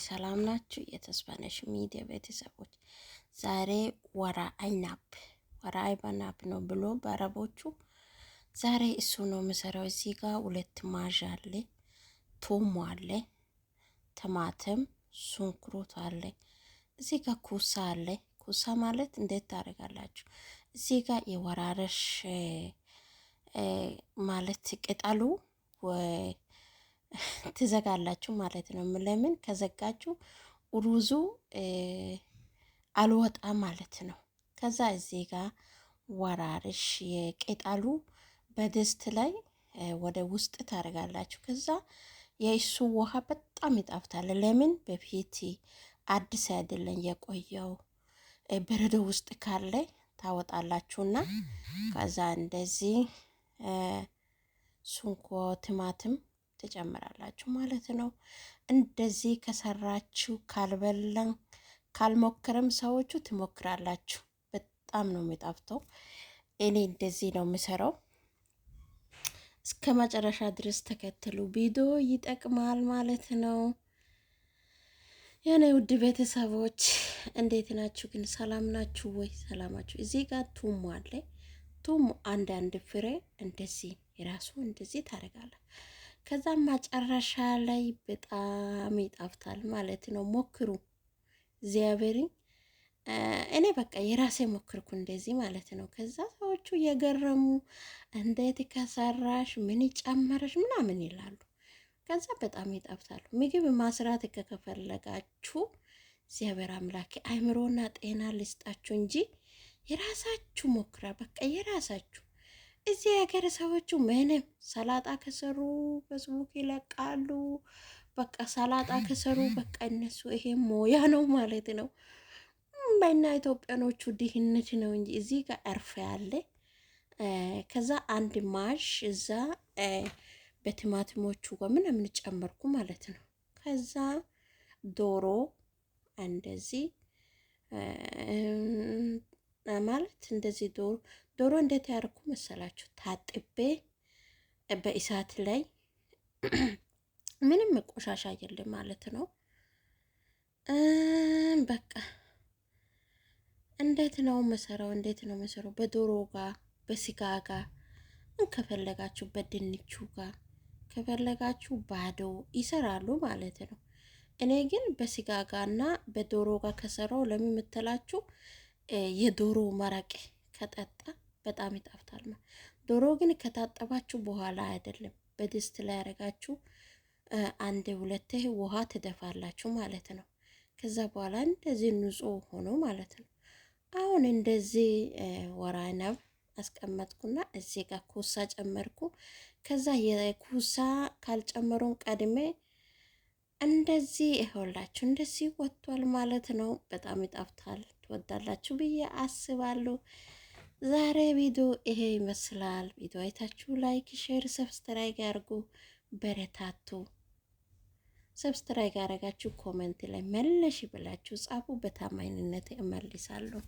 ሰላም ናችሁ? የተስፋነሽ ሚዲያ ቤተሰቦች ዛሬ ወራ አይባናፕ ነው ብሎ በአረቦቹ ዛሬ እሱ ነው የምሰራው። እዚህ ጋር ሁለት ማዥ አለ፣ ቶሞ አለ፣ ቲማቲም፣ ሽንኩርት አለ። እዚህ ጋር ኩሳ አለ። ኩሳ ማለት እንዴት ታደርጋላችሁ? እዚህ ጋር የወራረሽ ማለት ቅጠሉ ትዘጋላችሁ ማለት ነው። ለምን ከዘጋችሁ ሩዙ አልወጣም ማለት ነው። ከዛ እዚህ ጋር ወራርሽ የቅጠሉ በድስት ላይ ወደ ውስጥ ታደርጋላችሁ። ከዛ የእሱ ውሃ በጣም ይጣፍጣል። ለምን በፊት አዲስ አይደለም የቆየው በረዶ ውስጥ ካለ ታወጣላችሁና ከዛ እንደዚህ ሽንኩርት፣ ቲማቲም ትጨምራላችሁ ማለት ነው። እንደዚህ ከሰራችሁ ካልሞከረም ሰዎቹ ትሞክራላችሁ። በጣም ነው የሚጣፍተው። እኔ እንደዚህ ነው የምሰራው። እስከ መጨረሻ ድረስ ተከተሉ። ቪዲዮ ይጠቅማል ማለት ነው። የኔ ውድ ቤተሰቦች እንዴት ናችሁ? ግን ሰላም ናችሁ ወይ? ሰላማችሁ። እዚህ ጋር ቱሙ አለ። ቱሙ አንድ ፍሬ እንደዚህ የራሱ እንደዚህ ታደርጋለህ። ከዛ መጨረሻ ላይ በጣም ይጣፍጣል ማለት ነው። ሞክሩ እግዚአብሔርን። እኔ በቃ የራሴ ሞክርኩ እንደዚህ ማለት ነው። ከዛ ሰዎቹ እየገረሙ እንዴት ከሰራሽ ምን ጨመረሽ ምናምን ይላሉ። ከዛ በጣም ይጣፍጣሉ። ምግብ ማስራት ከፈለጋችሁ እግዚአብሔር አምላክ አይምሮና ጤና ልስጣችሁ እንጂ የራሳችሁ ሞክራ። በቃ የራሳችሁ እዚህ ሀገር ሰዎቹ ምንም ሰላጣ ከሰሩ ፌስቡክ ይለቃሉ። በቃ ሰላጣ ከሰሩ በቃ እነሱ ይሄ ሞያ ነው ማለት ነው። በእኛ ኢትዮጵያኖቹ ድህነት ነው እንጂ እዚህ ጋር እርፍ ያለ ከዛ አንድ ማሽ እዛ በቲማቲሞቹ ጋር ምናምን ጨመርኩ ማለት ነው። ከዛ ዶሮ እንደዚህ ማለት እንደዚህ ዶሮ እንዴት ያደርኩ መሰላችሁ? ታጥቤ በእሳት ላይ ምንም ቆሻሻ የለም ማለት ነው። በቃ እንዴት ነው መሰራው? በዶሮ ጋር በስጋ ጋር ከፈለጋችሁ በድንቹ ጋር ከፈለጋችሁ ባዶ ይሰራሉ ማለት ነው። እኔ ግን በስጋ ጋርና በዶሮ ጋር ከሰራው ለምን የምትላችሁ የዶሮ መረቅ ከጠጣ በጣም ይጣፍጣል። ዶሮ ግን ከታጠባችሁ በኋላ አይደለም በድስት ላይ ያደረጋችሁ አንድ ሁለቴ ውሃ ትደፋላችሁ ማለት ነው። ከዛ በኋላ እንደዚህ ንጹህ ሆኖ ማለት ነው። አሁን እንደዚህ ወራነብ አስቀመጥኩና እዚህ ጋር ኩሳ ጨመርኩ። ከዛ የኩሳ ካልጨመሩን ቀድሜ እንደዚህ ይኸውላችሁ እንደዚህ ወጥቷል ማለት ነው። በጣም ይጣፍጣል። ትወዳላችሁ ብዬ አስባለሁ። ዛሬ ቪዲዮ ይሄ ይመስላል። ቪዲዮ አይታችሁ ላይክ፣ ሼር፣ ሰብስክራይብ ያርጉ። በረታቱ። ሰብስክራይብ ያረጋችሁ ኮሜንት ላይ መለሽ ብላችሁ ጻፉ። በታማኝነት እመልሳለሁ።